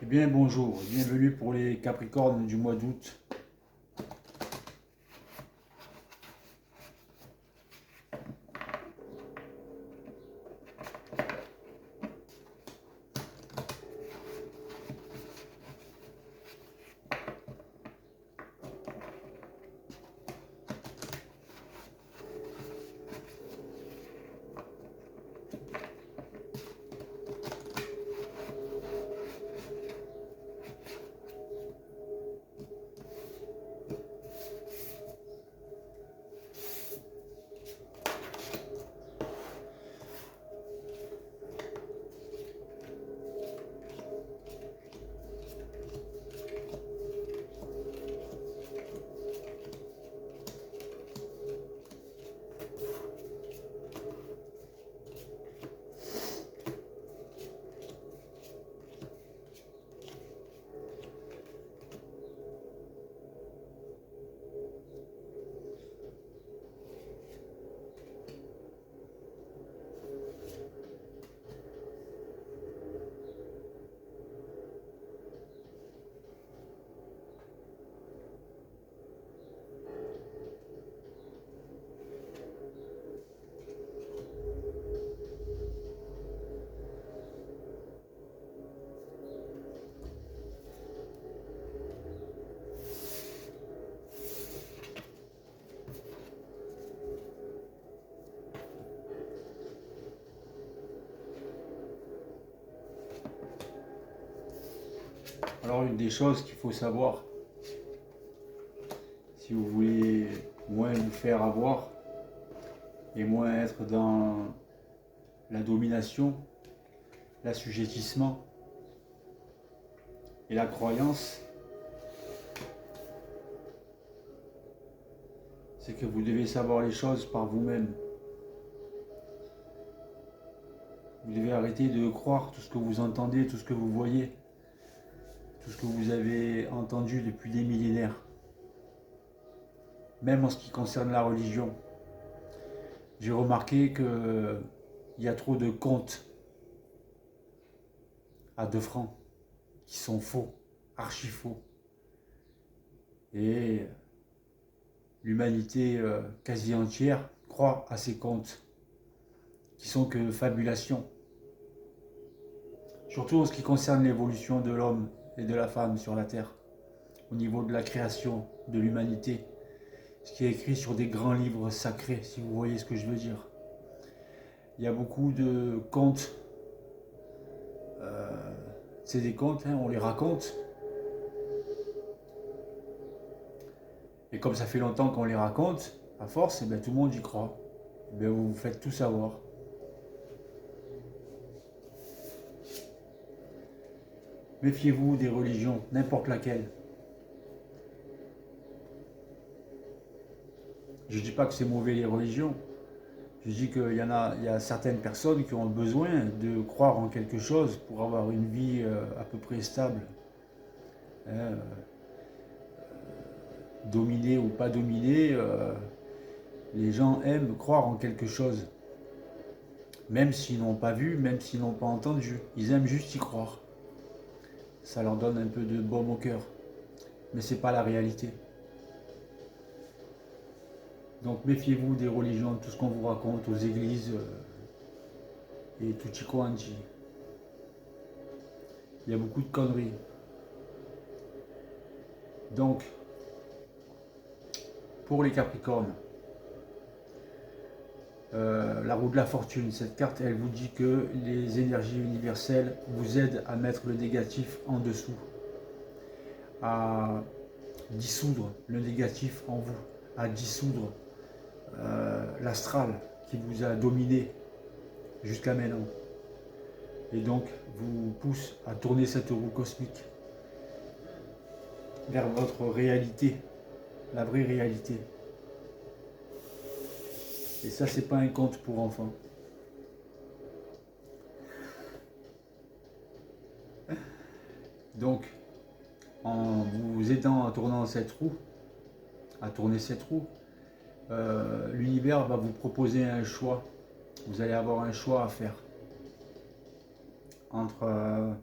Eh bien bonjour, bienvenue pour les Capricornes du mois d'août. Alors une des choses qu'il faut savoir, si vous voulez moins vous faire avoir et moins être dans la domination, l'assujettissement et la croyance, c'est que vous devez savoir les choses par vous-même. Vous devez arrêter de croire tout ce que vous entendez, tout ce que vous voyez, tout ce que vous avez entendu depuis des millénaires. Même en ce qui concerne la religion. J'ai remarqué qu'il y a trop de contes à 2 francs qui sont faux, archi faux. Et l'humanité quasi entière croit à ces contes qui sont que fabulations. Surtout en ce qui concerne l'évolution de l'homme et de la femme sur la terre, au niveau de la création de l'humanité, ce qui est écrit sur des grands livres sacrés, si vous voyez ce que je veux dire. Il y a beaucoup de contes, c'est des contes, hein, on les raconte, et comme ça fait longtemps qu'on les raconte, à force, eh bien, tout le monde y croit. Eh bien, vous vous faites tout savoir. Méfiez-vous des religions, n'importe laquelle. Je ne dis pas que c'est mauvais les religions. Je dis qu'il y a certaines personnes qui ont besoin de croire en quelque chose pour avoir une vie à peu près stable. Hein, dominé ou pas dominé, les gens aiment croire en quelque chose. Même s'ils n'ont pas vu, même s'ils n'ont pas entendu. Ils aiment juste y croire. Ça leur donne un peu de baume au cœur. Mais c'est pas la réalité. Donc méfiez-vous des religions, de tout ce qu'on vous raconte aux églises et tutti quanti. Il y a beaucoup de conneries. Donc, pour les Capricornes, la roue de la fortune, cette carte, elle vous dit que les énergies universelles vous aident à mettre le négatif en dessous, à dissoudre le négatif en vous, à dissoudre l'astral qui vous a dominé jusqu'à maintenant. Et donc, vous pousse à tourner cette roue cosmique vers votre réalité, la vraie réalité. Et ça, c'est pas un conte pour enfants. Donc, en vous aidant à tourner cette roue, l'univers va vous proposer un choix. Vous allez avoir un choix à faire entre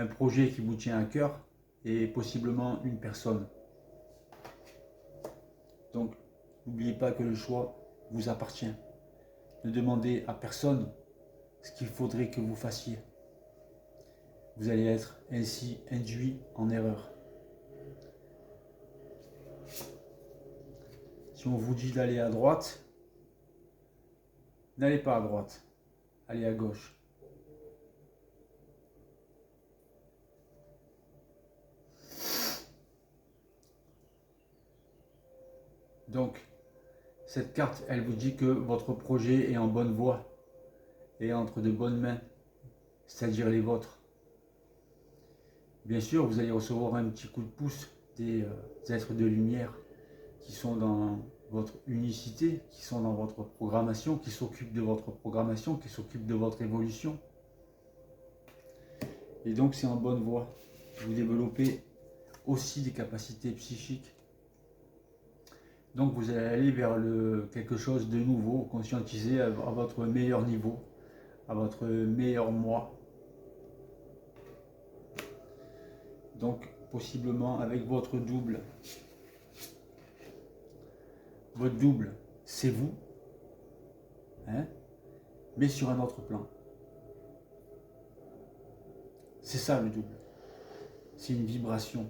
un projet qui vous tient à cœur et possiblement une personne. Donc, n'oubliez pas que le choix vous appartient. Ne demandez à personne ce qu'il faudrait que vous fassiez. Vous allez être ainsi induit en erreur. Si on vous dit d'aller à droite, n'allez pas à droite, allez à gauche. Donc, cette carte, elle vous dit que votre projet est en bonne voie et entre de bonnes mains, c'est-à-dire les vôtres. Bien sûr, vous allez recevoir un petit coup de pouce des êtres de lumière qui sont dans votre unicité, qui sont dans votre programmation, qui s'occupent de votre programmation, qui s'occupent de votre évolution. Et donc, c'est en bonne voie. Vous développez aussi des capacités psychiques. Donc vous allez aller vers quelque chose de nouveau, conscientisé à votre meilleur niveau, à votre meilleur moi. Donc possiblement avec votre double. Votre double, c'est vous, hein, mais sur un autre plan. C'est ça le double. C'est une vibration.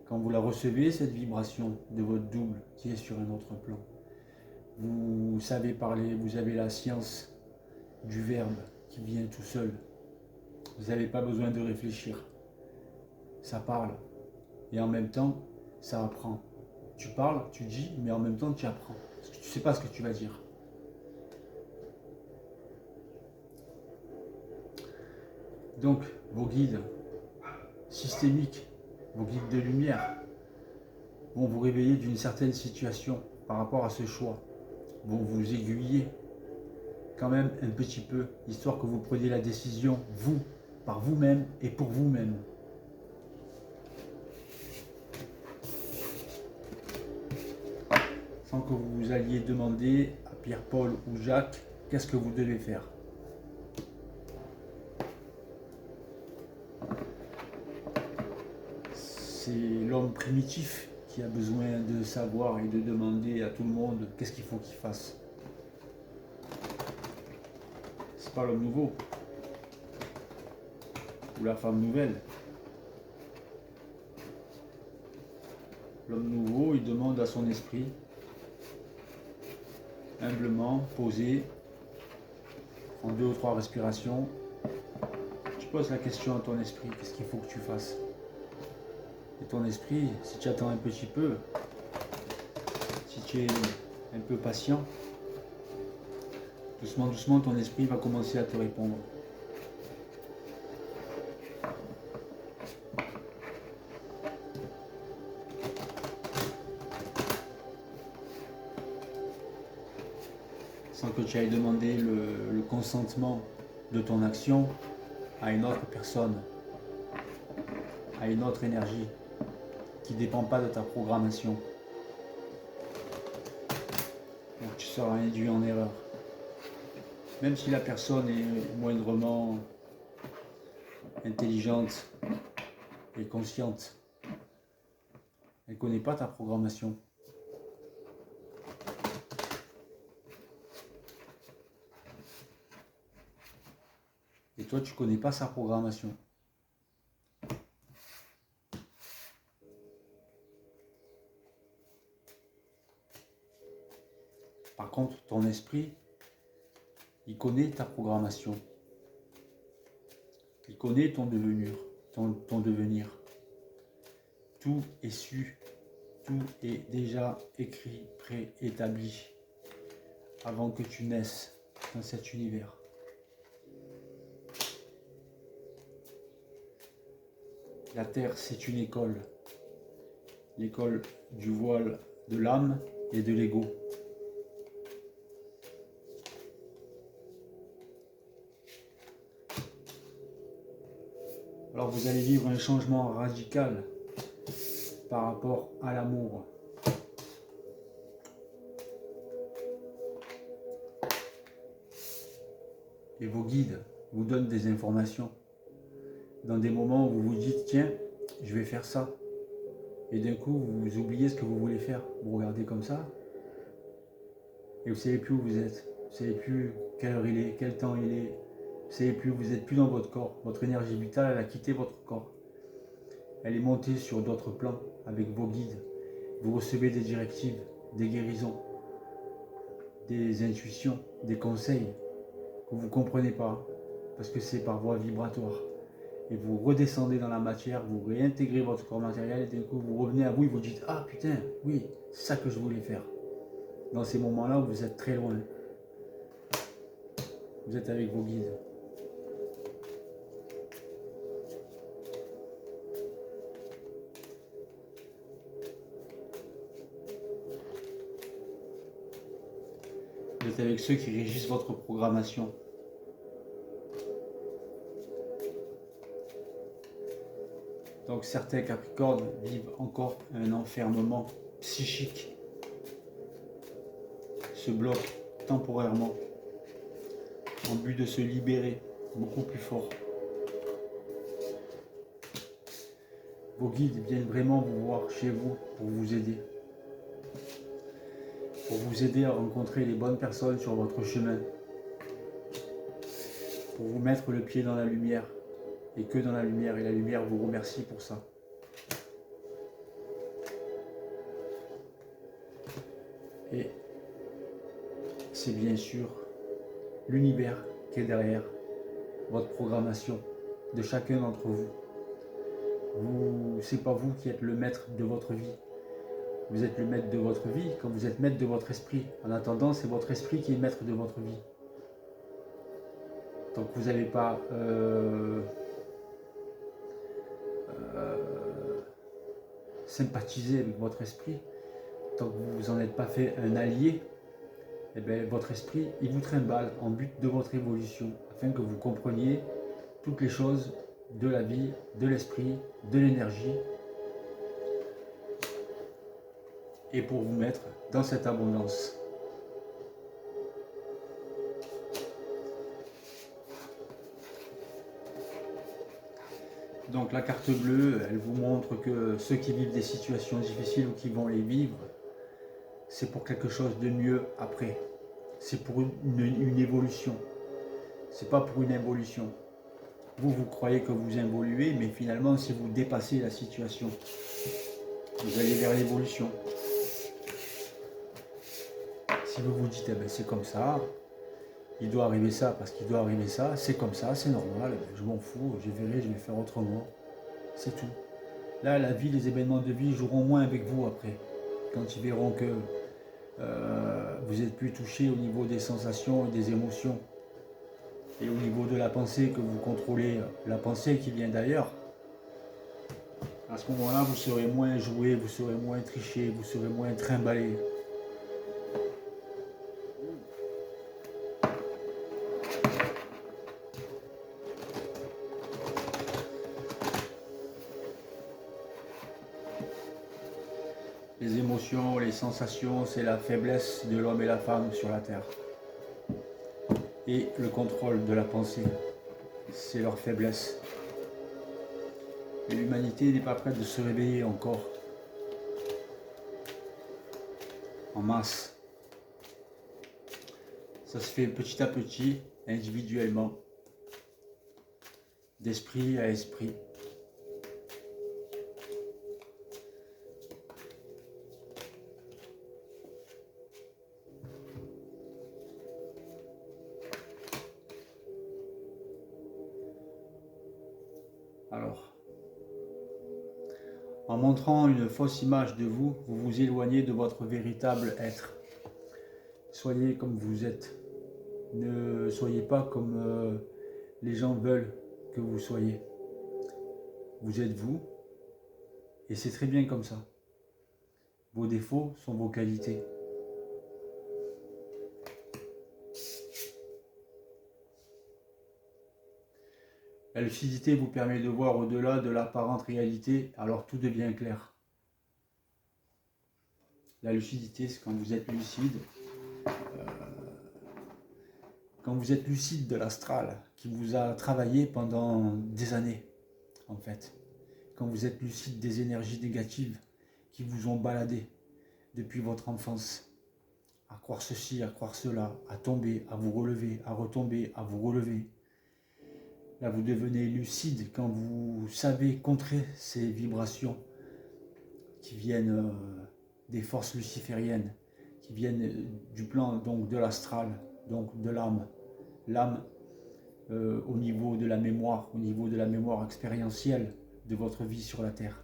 Quand vous la recevez, cette vibration de votre double qui est sur un autre plan, vous savez parler, vous avez la science du verbe qui vient tout seul. Vous n'avez pas besoin de réfléchir. Ça parle. Et en même temps, ça apprend. Tu parles, tu dis, mais en même temps, tu apprends. Parce que tu ne sais pas ce que tu vas dire. Donc, vos guides systémiques, vos guides de lumière, vont vous réveiller d'une certaine situation par rapport à ce choix. Vont vous aiguiller quand même un petit peu, histoire que vous preniez la décision, vous, par vous-même et pour vous-même. Sans que vous alliez demander à Pierre-Paul ou Jacques, qu'est-ce que vous devez faire. C'est l'homme primitif qui a besoin de savoir et de demander à tout le monde qu'est-ce qu'il faut qu'il fasse. C'est pas l'homme nouveau ou la femme nouvelle. L'homme nouveau, il demande à son esprit, humblement, posé, en 2 ou 3 respirations, tu poses la question à ton esprit, qu'est-ce qu'il faut que tu fasses? Et ton esprit, si tu attends un petit peu, si tu es un peu patient, doucement, doucement, ton esprit va commencer à te répondre. Sans que tu ailles demander le consentement de ton action à une autre personne, à une autre énergie qui ne dépend pas de ta programmation. Donc tu seras induit en erreur. Même si la personne est moindrement intelligente et consciente, elle ne connaît pas ta programmation. Et toi, tu ne connais pas sa programmation. Par contre, ton esprit, il connaît ta programmation. Il connaît ton devenir, ton devenir. Tout est su, tout est déjà écrit, préétabli, avant que tu naisses dans cet univers. La Terre, c'est une école. L'école du voile de l'âme et de l'ego. Alors vous allez vivre un changement radical par rapport à l'amour. Et vos guides vous donnent des informations. dans des moments où vous vous dites, tiens, je vais faire ça. Et d'un coup, vous oubliez ce que vous voulez faire. Vous regardez comme ça, et vous ne savez plus où vous êtes. Vous ne savez plus quelle heure il est, quel temps il est. Vous ne savez plus, vous n'êtes plus dans votre corps. Votre énergie vitale, elle a quitté votre corps. Elle est montée sur d'autres plans avec vos guides. Vous recevez des directives, des guérisons, des intuitions, des conseils que vous ne comprenez pas parce que c'est par voie vibratoire. Et vous redescendez dans la matière, vous réintégrez votre corps matériel et d'un coup vous revenez à vous et vous dites ah putain, oui, c'est ça que je voulais faire. Dans ces moments-là, vous êtes très loin. Vous êtes avec vos guides. Vous êtes avec ceux qui régissent votre programmation. Donc certains Capricornes vivent encore un enfermement psychique, se bloquent temporairement en but de se libérer beaucoup plus fort. Vos guides viennent vraiment vous voir chez vous pour vous aider. Pour vous aider à rencontrer les bonnes personnes sur votre chemin. Pour vous mettre le pied dans la lumière. Et que dans la lumière. Et la lumière vous remercie pour ça. Et c'est bien sûr l'univers qui est derrière votre programmation de chacun d'entre vous. C'est pas vous qui êtes le maître de votre vie. Vous êtes le maître de votre vie quand vous êtes maître de votre esprit. En attendant, c'est votre esprit qui est maître de votre vie. Tant que vous n'avez pas sympathisé avec votre esprit, tant que vous n'en êtes pas fait un allié, eh bien, votre esprit, il vous trimballe en but de votre évolution, afin que vous compreniez toutes les choses de la vie, de l'esprit, de l'énergie, et pour vous mettre dans cette abondance. Donc la carte bleue, elle vous montre que ceux qui vivent des situations difficiles ou qui vont les vivre, c'est pour quelque chose de mieux après. C'est pour une évolution. C'est pas pour une involution. Vous croyez que vous évoluez, mais finalement, si vous dépassez la situation, vous allez vers l'évolution. Si vous vous dites, eh ben, c'est comme ça, il doit arriver ça parce qu'il doit arriver ça, c'est comme ça, c'est normal, je m'en fous, je verrai, je vais faire autrement. C'est tout. Là, la vie, les événements de vie joueront moins avec vous après. Quand ils verront que vous êtes plus touché au niveau des sensations et des émotions. Et au niveau de la pensée, que vous contrôlez la pensée qui vient d'ailleurs. À ce moment-là, vous serez moins joué, vous serez moins triché, vous serez moins trimballé. Les émotions, les sensations, c'est la faiblesse de l'homme et la femme sur la terre. Et le contrôle de la pensée, c'est leur faiblesse. Et l'humanité n'est pas prête de se réveiller encore en masse. Ça se fait petit à petit, individuellement, d'esprit à esprit. Alors, en montrant une fausse image de vous, vous vous éloignez de votre véritable être. Soyez comme vous êtes. Ne soyez pas comme les gens veulent que vous soyez. Vous êtes vous, et c'est très bien comme ça. Vos défauts sont vos qualités. La lucidité vous permet de voir au-delà de l'apparente réalité, alors tout devient clair. La lucidité, c'est quand vous êtes lucide, quand vous êtes lucide de l'astral, qui vous a travaillé pendant des années. en fait. Quand vous êtes lucide des énergies négatives qui vous ont baladé depuis votre enfance, à croire ceci, à croire cela, à tomber, à vous relever, à retomber, à vous relever. Là, vous devenez lucide quand vous savez contrer ces vibrations qui viennent des forces lucifériennes, qui viennent du plan donc de l'astral, donc de l'âme. L'âme au niveau de la mémoire expérientielle de votre vie sur la Terre.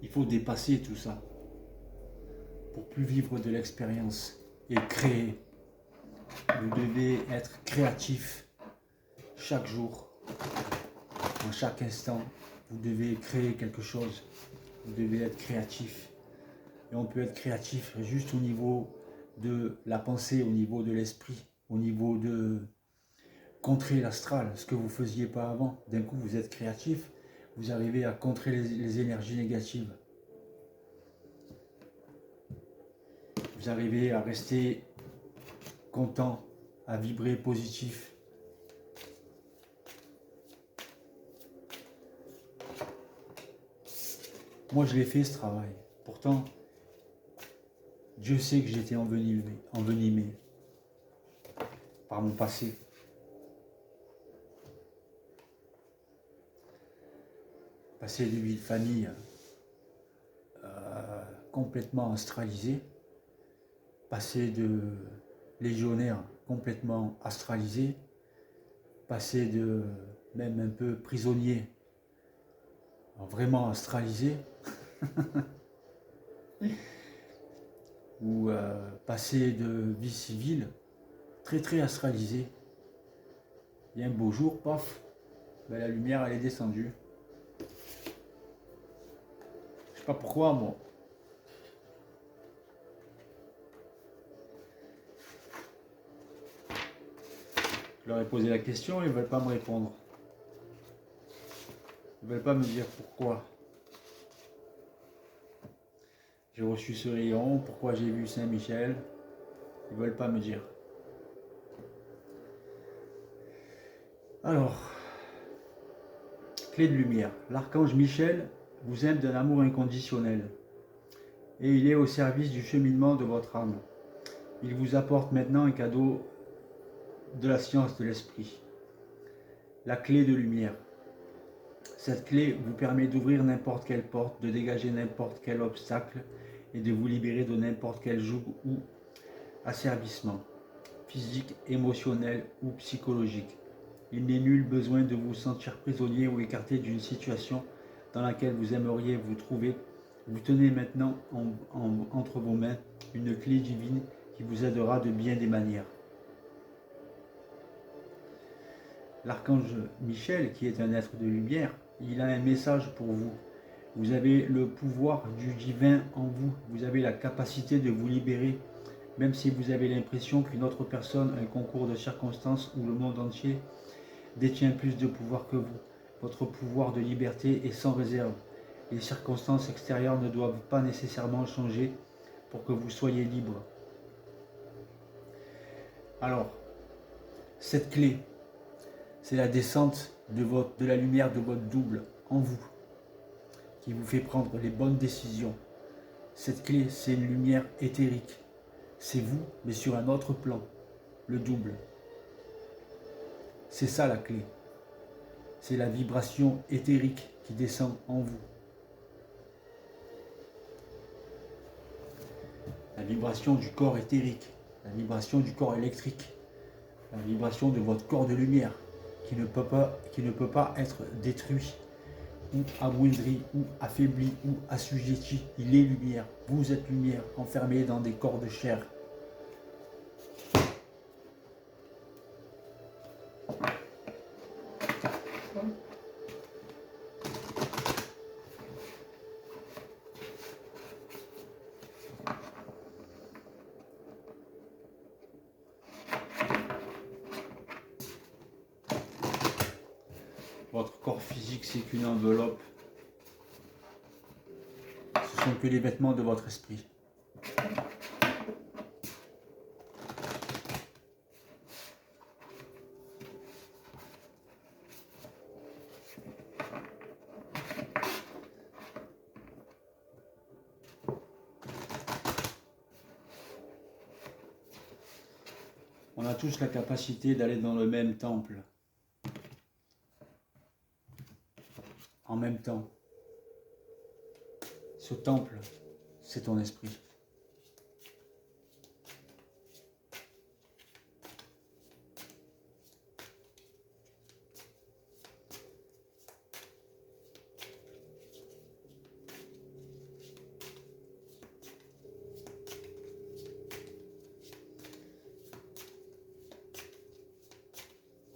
Il faut dépasser tout ça pour plus vivre de l'expérience et créer. Vous devez être créatif chaque jour, en chaque instant. Vous devez créer quelque chose. Vous devez être créatif. Et on peut être créatif juste au niveau de la pensée, au niveau de l'esprit, au niveau de contrer l'astral, ce que vous ne faisiez pas avant. D'un coup, vous êtes créatif, vous arrivez à contrer les énergies négatives. Vous arrivez à rester content, à vibrer positif. Moi, je l'ai fait ce travail. Pourtant, Dieu sait que j'étais envenimé par mon passé. Passé de vie de famille complètement astralisé, passé de légionnaire complètement astralisé, passé de même un peu prisonnier, vraiment astralisé, ou passé de vie civile très très astralisé. Et un beau jour, paf, ben, la lumière elle est descendue. Je sais pas pourquoi moi. Je leur ai posé la question, ils ne veulent pas me répondre. Ils ne veulent pas me dire pourquoi j'ai reçu ce rayon, pourquoi j'ai vu Saint-Michel. Ils ne veulent pas me dire. Alors, clé de lumière. L'archange Michel vous aime d'un amour inconditionnel. Et il est au service du cheminement de votre âme. Il vous apporte maintenant un cadeau de la science de l'esprit. La clé de lumière. Cette clé vous permet d'ouvrir n'importe quelle porte, de dégager n'importe quel obstacle et de vous libérer de n'importe quel joug ou asservissement, physique, émotionnel ou psychologique. Il n'est nul besoin de vous sentir prisonnier ou écarté d'une situation dans laquelle vous aimeriez vous trouver. Vous tenez maintenant entre vos mains une clé divine qui vous aidera de bien des manières. L'archange Michel, qui est un être de lumière, il a un message pour vous. Vous avez le pouvoir du divin en vous. Vous avez la capacité de vous libérer, même si vous avez l'impression qu'une autre personne, un concours de circonstances ou le monde entier détient plus de pouvoir que vous. Votre pouvoir de liberté est sans réserve. Les circonstances extérieures ne doivent pas nécessairement changer pour que vous soyez libre. Alors, cette clé, c'est la descente de la lumière de votre double en vous, qui vous fait prendre les bonnes décisions. Cette clé, c'est une lumière éthérique. C'est vous, mais sur un autre plan, le double. C'est ça la clé. C'est la vibration éthérique qui descend en vous. La vibration du corps éthérique, la vibration du corps électrique, la vibration de votre corps de lumière qui ne peut pas être détruit ou amoindri ou affaibli ou assujetti. Il est lumière. Vous êtes lumière, enfermé dans des corps de chair. Votre corps physique, c'est qu'une enveloppe. Ce sont que les vêtements de votre esprit. On a tous la capacité d'aller dans le même temple. En même temps. Ce temple, c'est ton esprit.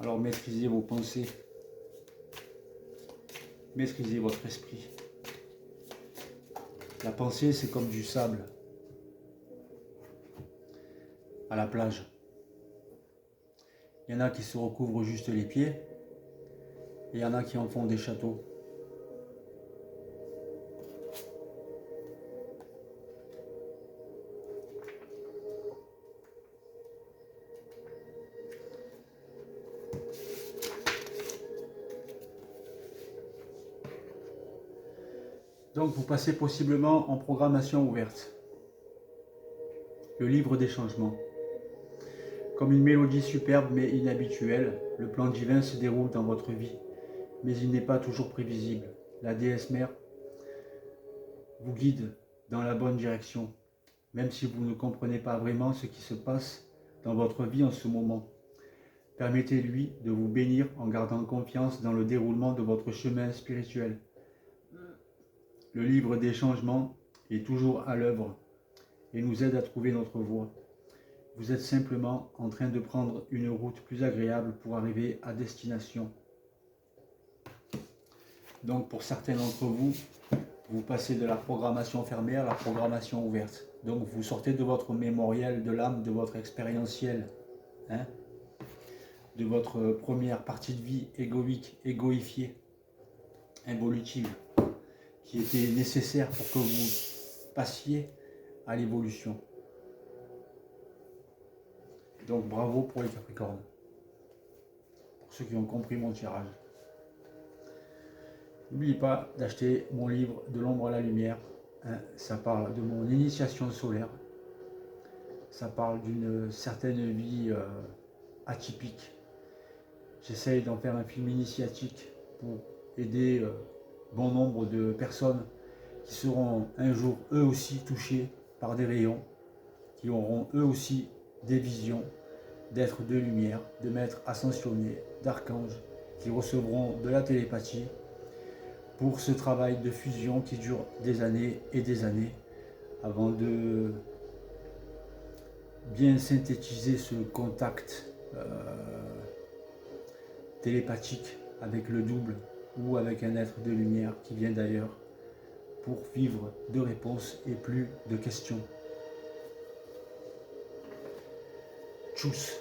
Alors maîtrisez vos pensées, maîtrisez votre esprit. La pensée, c'est comme du sable à la plage. Il y en a qui se recouvrent juste les pieds, et il y en a qui en font des châteaux. Donc vous passez possiblement en programmation ouverte. Le livre des changements. Comme une mélodie superbe mais inhabituelle, le plan divin se déroule dans votre vie, mais il n'est pas toujours prévisible. La déesse mère vous guide dans la bonne direction, même si vous ne comprenez pas vraiment ce qui se passe dans votre vie en ce moment. Permettez-lui de vous bénir en gardant confiance dans le déroulement de votre chemin spirituel. Le livre des changements est toujours à l'œuvre et nous aide à trouver notre voie. Vous êtes simplement en train de prendre une route plus agréable pour arriver à destination. Donc pour certains d'entre vous, vous passez de la programmation fermée à la programmation ouverte. Donc vous sortez de votre mémoriel de l'âme, de votre expérientiel, de votre première partie de vie égoïque, égoïfiée, involutive, qui était nécessaire pour que vous passiez à l'évolution. Donc bravo pour les Capricornes, pour ceux qui ont compris mon tirage. N'oubliez pas d'acheter mon livre De l'ombre à la lumière. Ça parle de mon initiation solaire. Ça parle d'une certaine vie atypique. J'essaye d'en faire un film initiatique pour aider bon nombre de personnes qui seront un jour eux aussi touchés par des rayons, qui auront eux aussi des visions d'êtres de lumière, de maîtres ascensionnés, d'archanges, qui recevront de la télépathie pour ce travail de fusion qui dure des années et des années avant de bien synthétiser ce contact télépathique avec le double ou avec un être de lumière qui vient d'ailleurs pour vivre de réponses et plus de questions. Tchuss.